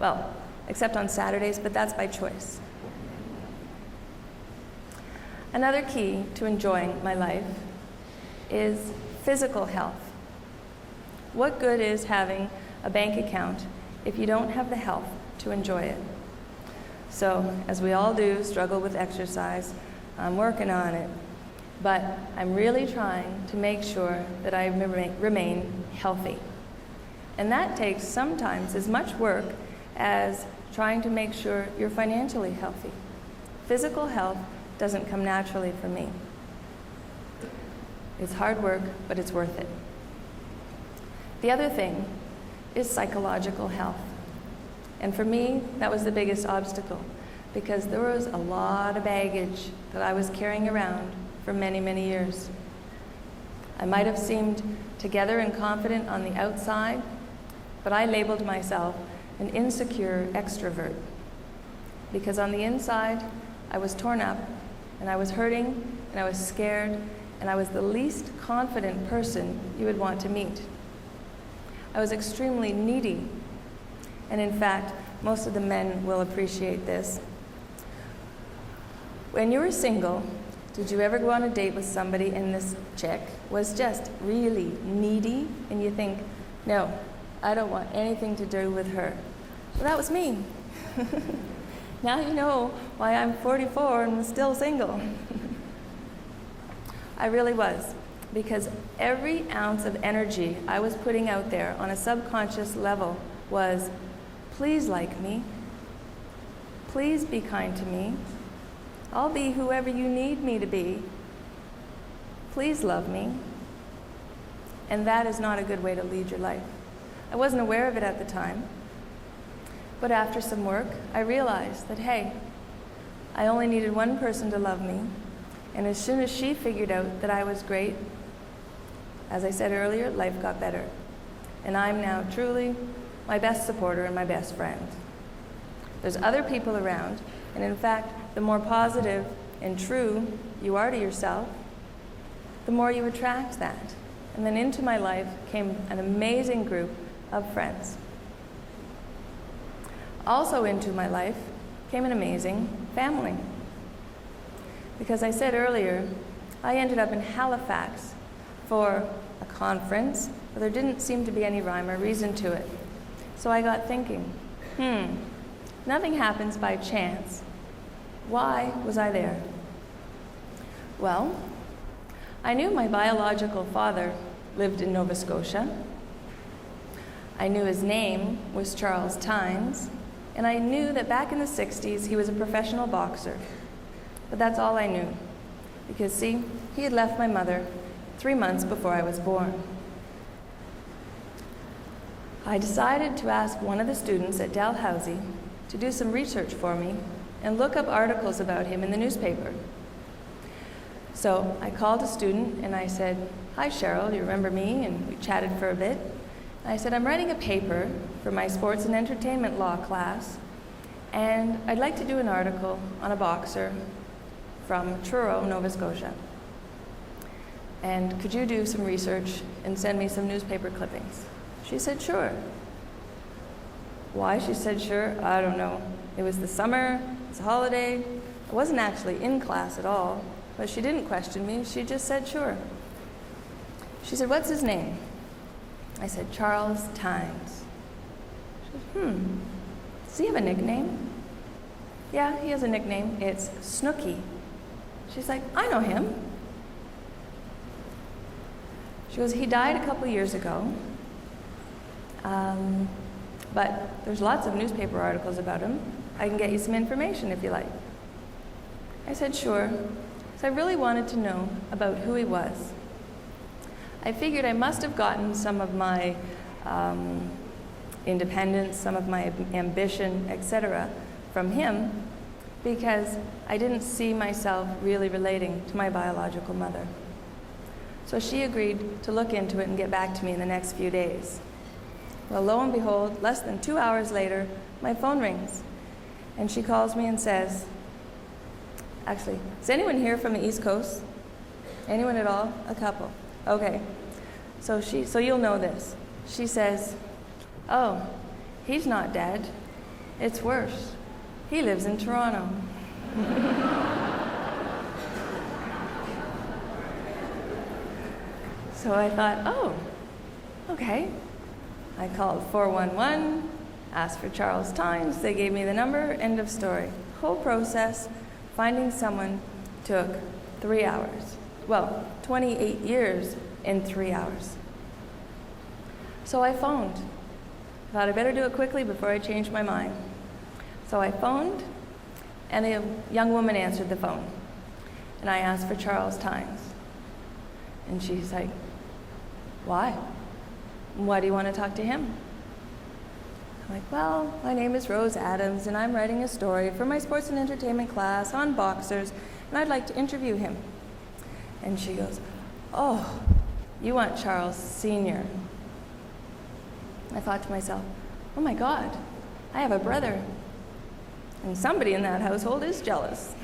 Well, except on Saturdays, but that's by choice. Another key to enjoying my life is physical health. What good is having a bank account if you don't have the health to enjoy it? So, as we all do, struggle with exercise. I'm working on it, but I'm really trying to make sure that I remain healthy. And that takes sometimes as much work as trying to make sure you're financially healthy. Physical health doesn't come naturally for me. It's hard work, but it's worth it. The other thing is psychological health. And for me, that was the biggest obstacle, because there was a lot of baggage that I was carrying around for many, many years. I might have seemed together and confident on the outside, but I labeled myself an insecure extrovert, because on the inside, I was torn up, and I was hurting, and I was scared, and I was the least confident person you would want to meet. I was extremely needy, and in fact, most of the men will appreciate this. When you were single, did you ever go on a date with somebody and this chick was just really needy, and you think, no, I don't want anything to do with her? Well, that was me. Now you know why I'm 44 and still single. I really was, because every ounce of energy I was putting out there on a subconscious level was, please like me, please be kind to me, I'll be whoever you need me to be, please love me. And that is not a good way to lead your life. I wasn't aware of it at the time, but after some work, I realized that, hey, I only needed one person to love me, and as soon as she figured out that I was great, as I said earlier, life got better. And I'm now truly my best supporter and my best friend. There's other people around, and in fact, the more positive and true you are to yourself, the more you attract that. And then into my life came an amazing group of friends. Also into my life came an amazing family. Because I said earlier, I ended up in Halifax for a conference, but there didn't seem to be any rhyme or reason to it. So I got thinking, nothing happens by chance. Why was I there? Well, I knew my biological father lived in Nova Scotia. I knew his name was Charles Tynes, and I knew that back in the 60s he was a professional boxer. But that's all I knew, because see, he had left my mother 3 months before I was born. I decided to ask one of the students at Dalhousie to do some research for me and look up articles about him in the newspaper. So I called a student and I said, "Hi Cheryl, you remember me?" And we chatted for a bit. And I said, "I'm writing a paper for my sports and entertainment law class, and I'd like to do an article on a boxer from Truro, Nova Scotia. And could you do some research and send me some newspaper clippings?" She said, "Sure." Why she said sure, I don't know. It was the summer, it was a holiday. I wasn't actually in class at all, but she didn't question me, she just said sure. She said, "What's his name?" I said, "Charles Tynes." She said, "Does he have a nickname?" "Yeah, he has a nickname. It's Snooky." She's like, "I know him." She goes, "He died a couple years ago, but there's lots of newspaper articles about him. I can get you some information if you like." I said, "Sure." So I really wanted to know about who he was. I figured I must have gotten some of my independence, some of my ambition, etc. from him, because I didn't see myself really relating to my biological mother. So she agreed to look into it and get back to me in the next few days. Well, lo and behold, less than 2 hours later, my phone rings, and she calls me and says, actually, is anyone here from the East Coast? Anyone at all? A couple. Okay. So you'll know this. She says, "Oh, he's not dead. It's worse. He lives in Toronto. So I thought, oh, okay. I called 411, asked for Charles Times. They gave me the number, end of story. Whole process, finding someone, took 3 hours. Well, 28 years in 3 hours. So I phoned. Thought I'd better do it quickly before I changed my mind. So I phoned, and a young woman answered the phone. And I asked for Charles Times. And she's like, why? Why do you want to talk to him? I'm like, well, my name is Rose Adams, and I'm writing a story for my sports and entertainment class on boxers, and I'd like to interview him. And she goes, oh, you want Charles Sr. I thought to myself, oh my God, I have a brother, and somebody in that household is jealous.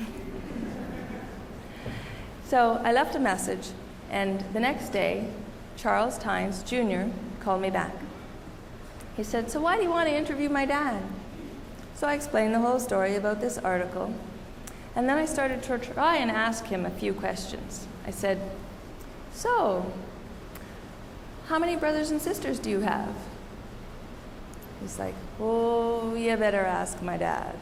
So I left a message, and the next day, Charles Times Jr. called me back. He said, so why do you want to interview my dad? So I explained the whole story about this article, and then I started to try and ask him a few questions. I said, so, how many brothers and sisters do you have? He's like, oh, you better ask my dad.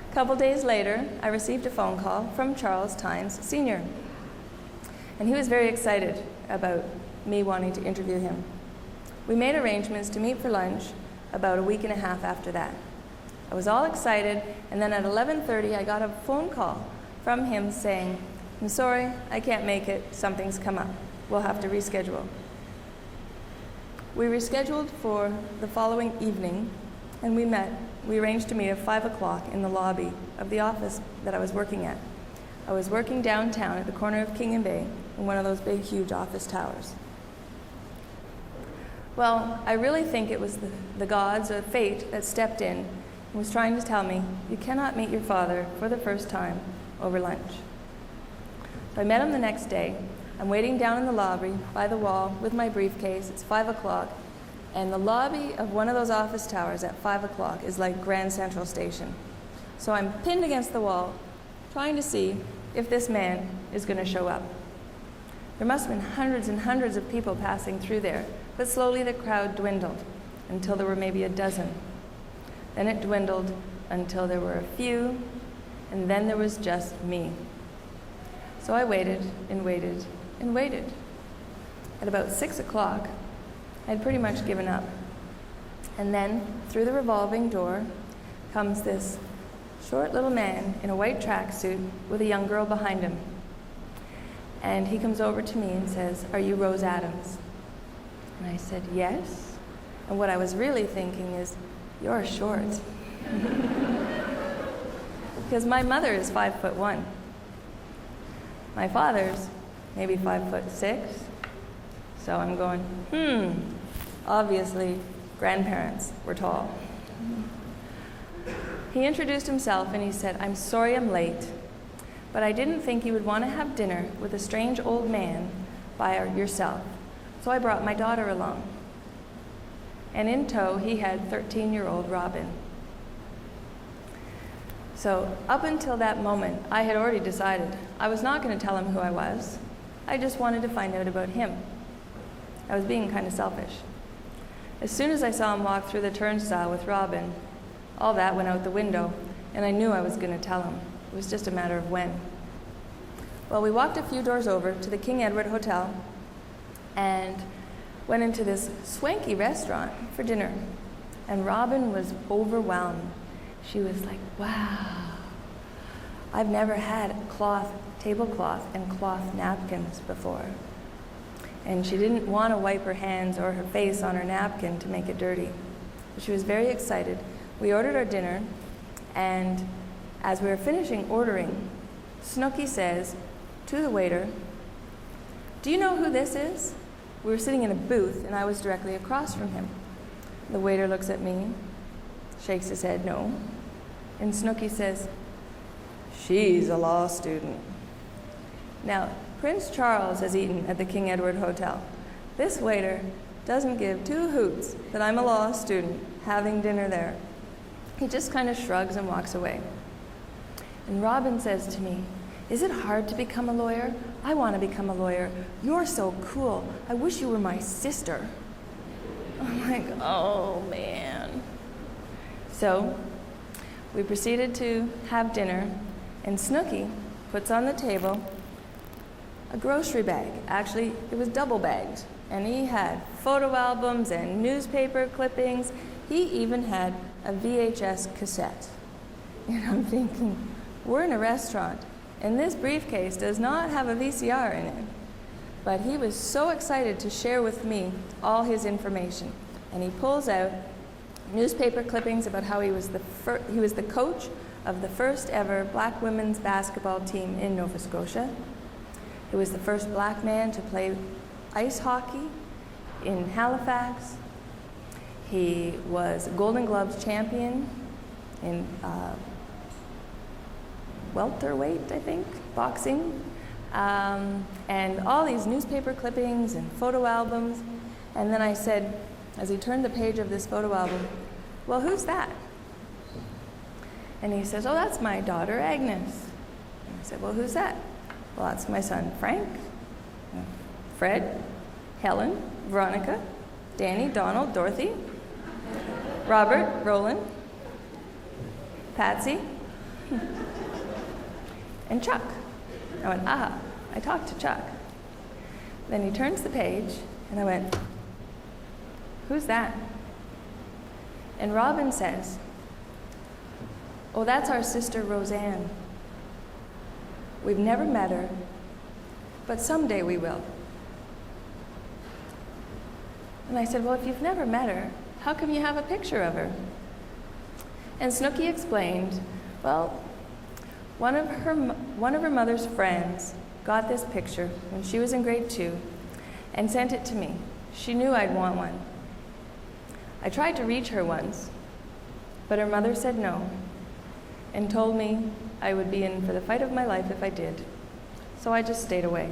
A couple days later, I received a phone call from Charles Times Sr. And he was very excited about me wanting to interview him. We made arrangements to meet for lunch about a week and a half after that. I was all excited, and then at 11:30 I got a phone call from him saying, I'm sorry, I can't make it, something's come up. We'll have to reschedule. We rescheduled for the following evening, and we met. We arranged to meet at 5 o'clock in the lobby of the office that I was working at. I was working downtown at the corner of King and Bay in one of those big, huge office towers. Well, I really think it was the gods or fate that stepped in and was trying to tell me, you cannot meet your father for the first time over lunch. So I met him the next day. I'm waiting down in the lobby by the wall with my briefcase. It's 5 o'clock, and the lobby of one of those office towers at 5 o'clock is like Grand Central Station. So I'm pinned against the wall, trying to see if this man is going to show up. There must have been hundreds and hundreds of people passing through there, but slowly the crowd dwindled until there were maybe a dozen. Then it dwindled until there were a few, and then there was just me. So I waited and waited and waited. At about 6 o'clock, I had pretty much given up. And then, through the revolving door, comes this short little man in a white tracksuit with a young girl behind him. And he comes over to me and says, are you Rose Adams? And I said, yes. And what I was really thinking is, you're short. Because my mother is 5'1". My father's maybe 5'6". So I'm going, obviously grandparents were tall. He introduced himself and he said, I'm sorry I'm late, but I didn't think you would want to have dinner with a strange old man by yourself. So I brought my daughter along. And in tow, he had 13-year-old Robin. So up until that moment, I had already decided I was not going to tell him who I was. I just wanted to find out about him. I was being kind of selfish. As soon as I saw him walk through the turnstile with Robin, all that went out the window, and I knew I was going to tell him. It was just a matter of when. Well, we walked a few doors over to the King Edward Hotel and went into this swanky restaurant for dinner. And Robin was overwhelmed. She was like, wow, I've never had tablecloth and cloth napkins before. And she didn't want to wipe her hands or her face on her napkin to make it dirty. But she was very excited. We ordered our dinner, and as we were finishing ordering, Snooky says to the waiter, do you know who this is? We were sitting in a booth, and I was directly across from him. The waiter looks at me, shakes his head, no. And Snooky says, she's a law student. Now, Prince Charles has eaten at the King Edward Hotel. This waiter doesn't give two hoots that I'm a law student having dinner there. He just kind of shrugs and walks away. And Robin says to me, "Is it hard to become a lawyer? I want to become a lawyer. You're so cool. I wish you were my sister." I'm like, oh man. So we proceeded to have dinner, and Snooky puts on the table a grocery bag. Actually, it was double bagged, and he had photo albums and newspaper clippings. He even had a VHS cassette. And I'm thinking, we're in a restaurant, and this briefcase does not have a VCR in it. But he was so excited to share with me all his information. And he pulls out newspaper clippings about how he was the coach of the first ever black women's basketball team in Nova Scotia. He was the first black man to play ice hockey in Halifax. He was Golden Gloves champion in welterweight, I think, boxing. And all these newspaper clippings and photo albums. And then I said, as he turned the page of this photo album, "Well, who's that?" And he says, "Oh, that's my daughter, Agnes." And I said, "Well, who's that?" "Well, that's my son, Frank, Fred, Helen, Veronica, Danny, Donald, Dorothy, Robert, Roland, Patsy, and Chuck." I went, "Ah, I talked to Chuck." Then he turns the page, and I went, "Who's that?" And Robin says, "Oh, that's our sister Roseanne. We've never met her, but someday we will." And I said, "Well, if you've never met her, how come you have a picture of her?" And Snooky explained, well, one of her mother's friends got this picture when she was in grade 2 and sent it to me. She knew I'd want one. I tried to reach her once, but her mother said no and told me I would be in for the fight of my life if I did. So I just stayed away.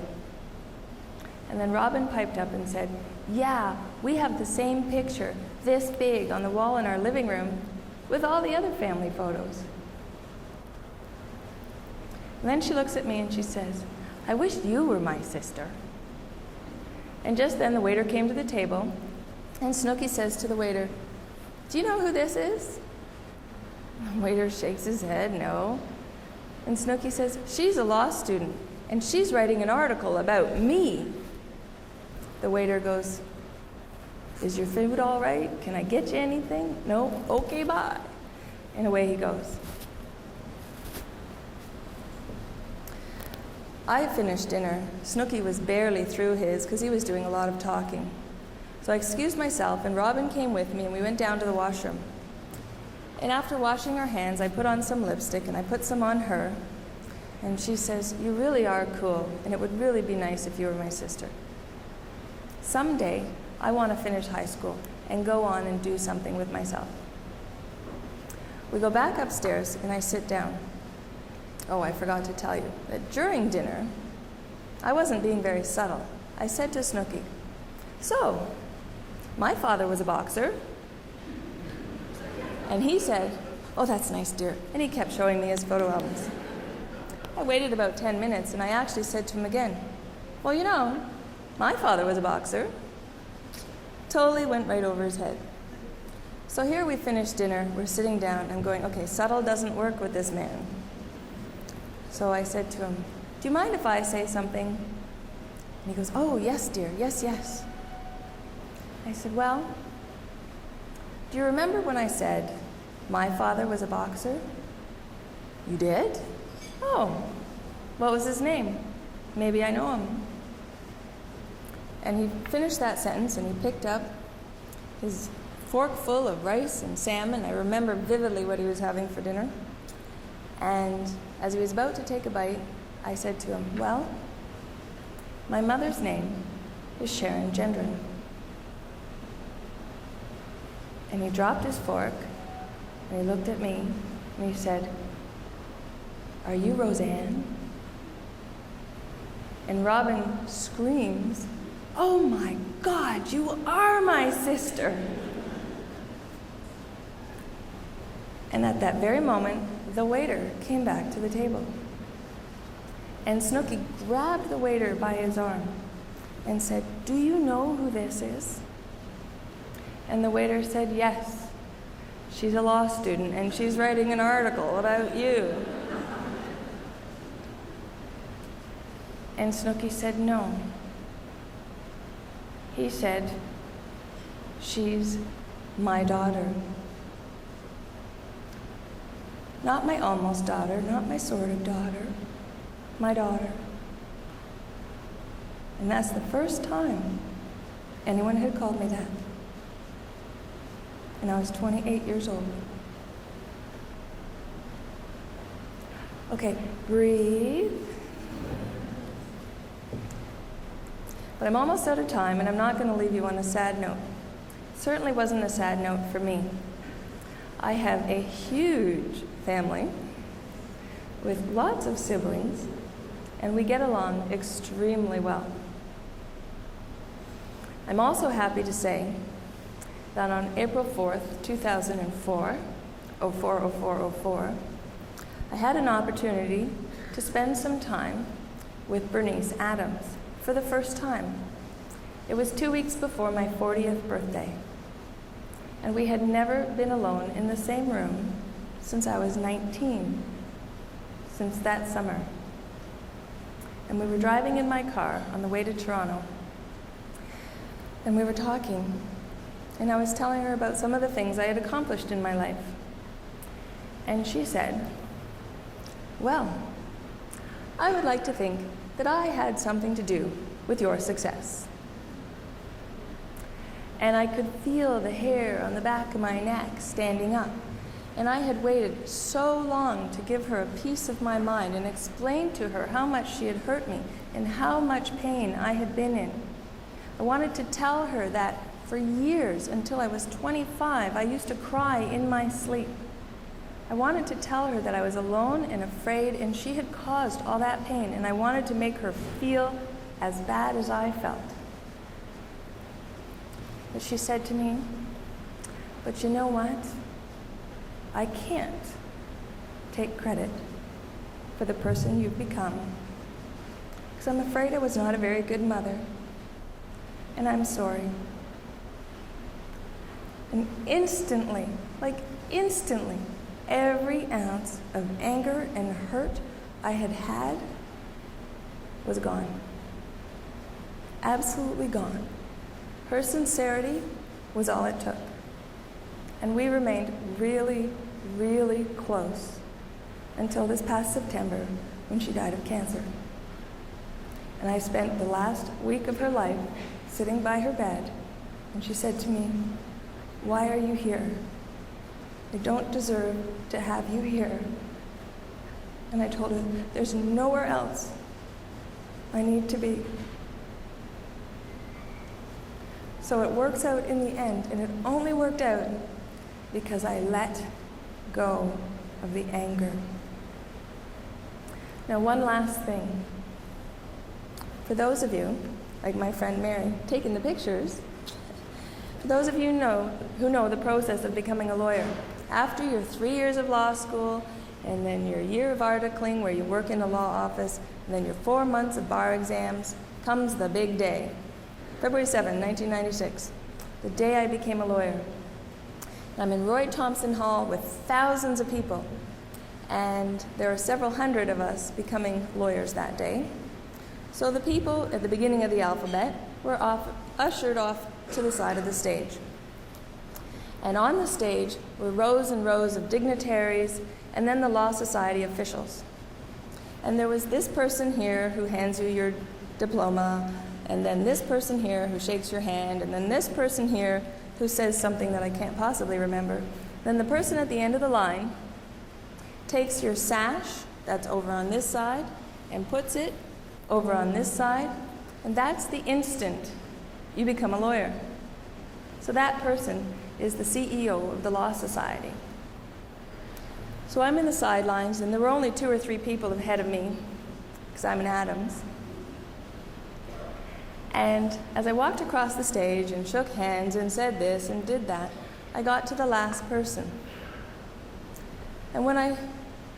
And then Robin piped up and said, "Yeah, we have the same picture, this big, on the wall in our living room with all the other family photos." And then she looks at me and she says, "I wish you were my sister." And just then the waiter came to the table, and Snooky says to the waiter, "Do you know who this is?" The waiter shakes his head, no. And Snooky says, "She's a law student, and she's writing an article about me." The waiter goes, "Is your food all right? Can I get you anything?" "No? Okay, bye." And away he goes. I finished dinner. Snooky was barely through his because he was doing a lot of talking. So I excused myself, and Robin came with me, and we went down to the washroom. And after washing our hands, I put on some lipstick, and I put some on her. And she says, "You really are cool, and it would really be nice if you were my sister. Someday, I want to finish high school and go on and do something with myself." We go back upstairs, and I sit down. Oh, I forgot to tell you that during dinner, I wasn't being very subtle. I said to Snooky, "So, my father was a boxer." And he said, "Oh, that's nice, dear." And he kept showing me his photo albums. I waited about 10 minutes, and I actually said to him again, "Well, you know, my father was a boxer." Totally went right over his head. So here we finished dinner. We're sitting down. I'm going, okay, subtle doesn't work with this man. So I said to him, "Do you mind if I say something?" And he goes, "Oh, yes, dear. Yes, yes." I said, "Well, do you remember when I said my father was a boxer?" "You did? Oh, what was his name? Maybe I know him." And he finished that sentence, and he picked up his fork full of rice and salmon. I remember vividly what he was having for dinner. And as he was about to take a bite, I said to him, "Well, my mother's name is Sharon Gendron." And he dropped his fork, and he looked at me, and he said, "Are you Roseanne?" And Robin screams "Oh my God, you are my sister." And at that very moment, the waiter came back to the table. And Snooky grabbed the waiter by his arm and said, "Do you know who this is?" And the waiter said, "Yes, she's a law student and she's writing an article about you." And Snooky said, "No." He said, "She's my daughter. Not my almost daughter, not my sort of daughter, my daughter." And that's the first time anyone had called me that. And I was 28 years old. Okay, breathe. But I'm almost out of time, and I'm not going to leave you on a sad note. Certainly wasn't a sad note for me. I have a huge family with lots of siblings, and we get along extremely well. I'm also happy to say that on April 4th, 2004, 04, I had an opportunity to spend some time with Bernice Adams for the first time. It was 2 weeks before my 40th birthday, and we had never been alone in the same room since I was 19, since that summer. And we were driving in my car on the way to Toronto, and we were talking, and I was telling her about some of the things I had accomplished in my life. And she said, "Well, I would like to think that I had something to do with your success." And I could feel the hair on the back of my neck standing up. And I had waited so long to give her a piece of my mind and explain to her how much she had hurt me and how much pain I had been in. I wanted to tell her that for years, until I was 25, I used to cry in my sleep. I wanted to tell her that I was alone and afraid, and she had caused all that pain, and I wanted to make her feel as bad as I felt. But she said to me, "But you know what? I can't take credit for the person you've become, because I'm afraid I was not a very good mother, and I'm sorry." And instantly, every ounce of anger and hurt I had was gone. Absolutely gone. Her sincerity was all it took. And we remained really, really close until this past September, when she died of cancer. And I spent the last week of her life sitting by her bed, and she said to me, "Why are you here? I don't deserve to have you here." And I told her, "There's nowhere else I need to be." So it works out in the end, and it only worked out because I let go of the anger. Now, one last thing. For those of you, like my friend Mary, taking the pictures, for those of you who know the process of becoming a lawyer, after your 3 years of law school, and then your year of articling where you work in a law office, and then your 4 months of bar exams, comes the big day. February 7, 1996, the day I became a lawyer. I'm in Roy Thompson Hall with thousands of people, and there are several hundred of us becoming lawyers that day. So the people at the beginning of the alphabet were ushered off to the side of the stage. And on the stage were rows and rows of dignitaries, and then the Law Society officials. And there was this person here who hands you your diploma, and then this person here who shakes your hand, and then this person here who says something that I can't possibly remember. Then the person at the end of the line takes your sash that's over on this side and puts it over on this side, and that's the instant you become a lawyer. So that person is the CEO of the Law Society. So I'm in the sidelines, and there were only 2 or 3 people ahead of me, because I'm an Adams. And as I walked across the stage and shook hands and said this and did that, I got to the last person. And when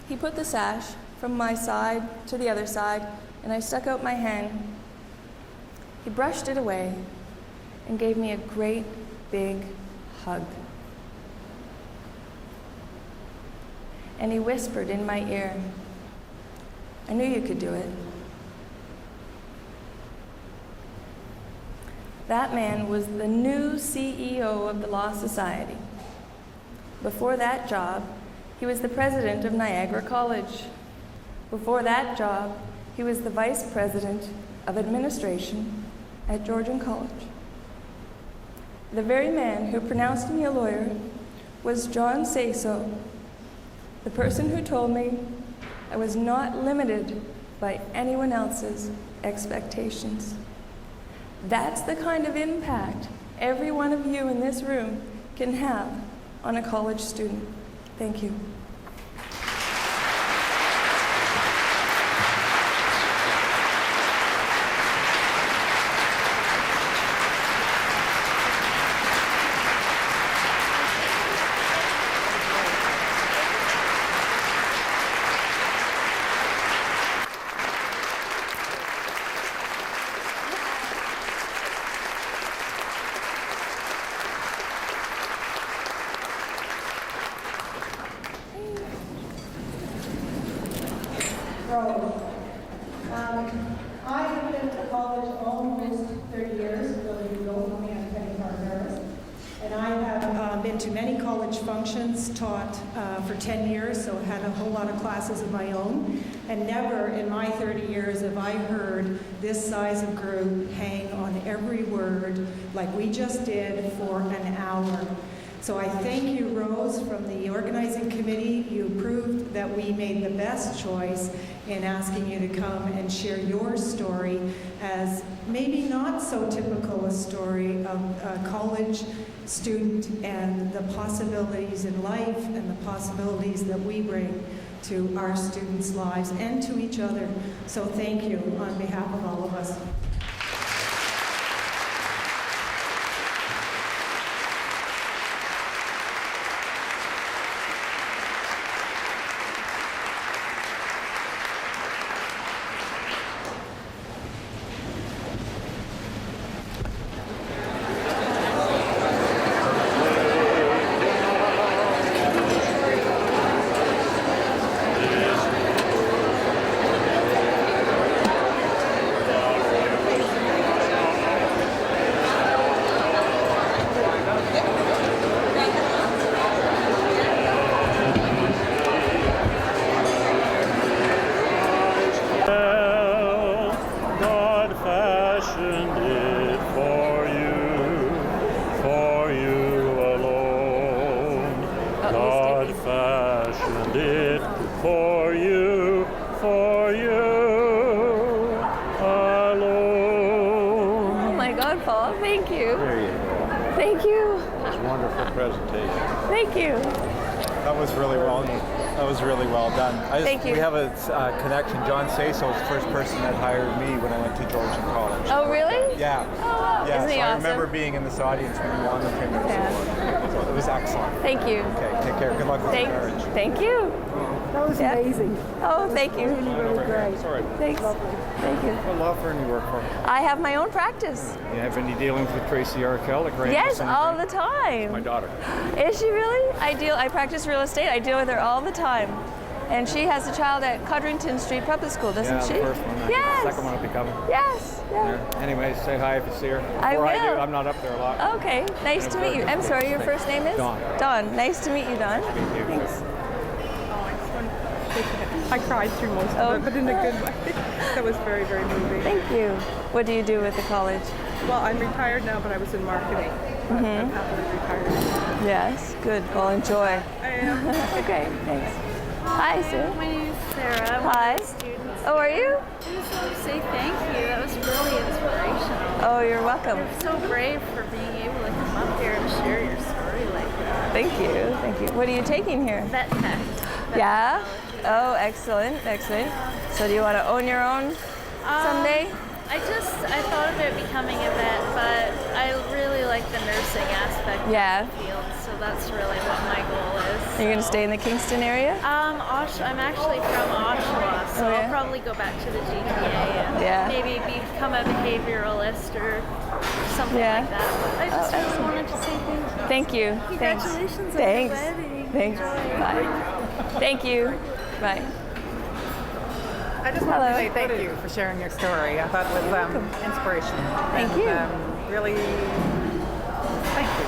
he put the sash from my side to the other side, and I stuck out my hand, he brushed it away and gave me a great big hug. And he whispered in my ear, "I knew you could do it." That man was the new CEO of the Law Society. Before that job, he was the president of Niagara College. Before that job, he was the vice president of administration at Georgian College. The very man who pronounced me a lawyer was John Say-So, the person who told me I was not limited by anyone else's expectations. That's the kind of impact every one of you in this room can have on a college student. Thank you. I have been to college almost 30 years, though you don't know me, I'm getting more nervous. And I have been to many college functions, taught for 10 years, so had a whole lot of classes of my own. And never in my 30 years have I heard this size of group hang on every word like we just did for an hour. So I thank you, Rose, from the organizing committee. You proved that we made the best choice in asking you to come and share your story as maybe not so typical a story of a college student and the possibilities in life and the possibilities that we bring to our students' lives and to each other. So thank you on behalf of all of us. Thank you. There you go. Thank you. That was a wonderful presentation. Thank you. That was really well. That was really well done. Thank you. We have a connection. John Say-So was the first person that hired me when I went to Georgian College. Oh, really? Yeah. Oh, wow. Yeah. Isn't he so awesome? I remember being in this audience when you won the Premier Award. So it was excellent. Thank you. Okay. Take care. Good luck with your marriage. Thank you. That was amazing. Oh, thank you. Really great. Sorry. Thanks. Thank you. What law firm do you work for? I have my own practice. You have any dealings with Tracy Arkell? Yes, all the time. My daughter. Is she really? I practice real estate. I deal with her all the time. And she has a child at Codrington Street Public School, doesn't she? Yeah, the first one. Yes. The second one will be coming. Yes. Yeah. Yeah. Anyway, say hi if you see her. I will. I do. I'm not up there a lot. Okay. Nice to meet you. I'm sorry, your first name is? Dawn. Dawn. Nice to meet you, Dawn. Thank you. Thanks. I cried through most of it, but in a good way. That was very, very moving. Thank you. What do you do with the college? Well, I'm retired now, but I was in marketing. I'm happily retired. Yes. Good. Well, enjoy. I am. Okay. Thanks. Hi, Sue. My name is Sarah. I'm one Hi. of the students. Oh, are you? I just want to say thank you. That was really inspirational. Oh, you're welcome. You're so brave for being able to come up here and share your story like that. Thank you. Thank you. What are you taking here? Vet tech. Yeah? Oh, excellent. Excellent. So do you want to own your own someday? I thought about becoming a vet, but I really like the nursing aspect Yeah. of the field, so that's really what my goal is. Are you going to so. stay in the Kingston area? I'm actually from Oshawa, so Oh, yeah? I'll probably go back to the GTA and Yeah. maybe become a behavioralist or something Yeah. like that. But I just really wanted to say thank you. Thank you. Thanks. Congratulations on Thanks. your wedding. Thanks. Enjoy. Bye. Thank you. Bye. I just want Hello. to say thank you for sharing your story. I thought it was inspirational. Thank and, you. Really, thank you.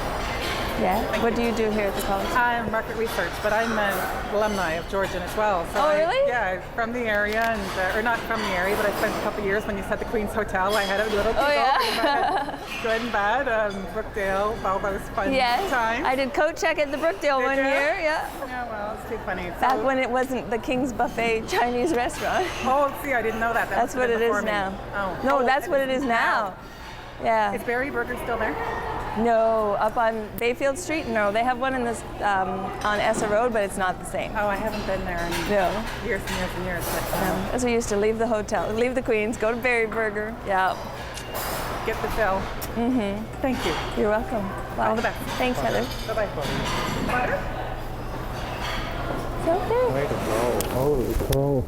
Yeah. What do you do here at the college? I'm market research, but I'm an alumni of Georgian as well. So Oh, really? Yeah, from the area, and or not from the area, but I spent a couple of years when you said the Queen's Hotel. I had a little Oh, yeah. good and bad. Brookdale, all those fun Yes. times. I did coat check at the Brookdale Did one you? year. Yeah. Yeah, well, it's too funny. Back So- when it wasn't the King's Buffet Chinese restaurant. Oh, see, I didn't know that. That's what it is now. Oh. No, Oh, that's what it is now. Yeah. Is Berry Burger still there? No, up on Bayfield Street. No, they have one in this on Essa Road, but it's not the same. Oh, I haven't been there in No. years and years and years. But, No. As we used to leave the hotel, leave the Queens, go to Berry Burger. Yeah. get the fill. Mm-hmm. Thank you. You're welcome. Bye. All the best. Thanks, Heather. Bye-bye. Butter? It's okay. Way to go. Holy crow.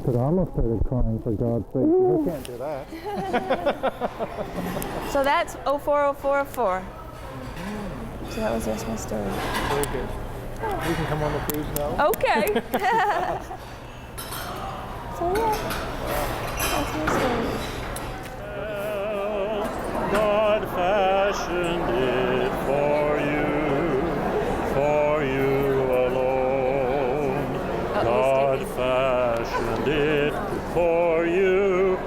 Could almost started crying, for God's sake. You can't do that. So that's 040404. So that was just my story. Very good. We can come on the cruise now. Okay. So yeah, that's my story. God fashioned it for you alone. God fashioned it for you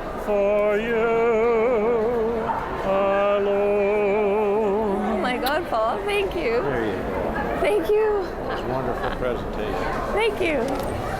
alone. Oh my God, Paul, thank you. There you go. Thank you. It's a wonderful presentation. Thank you.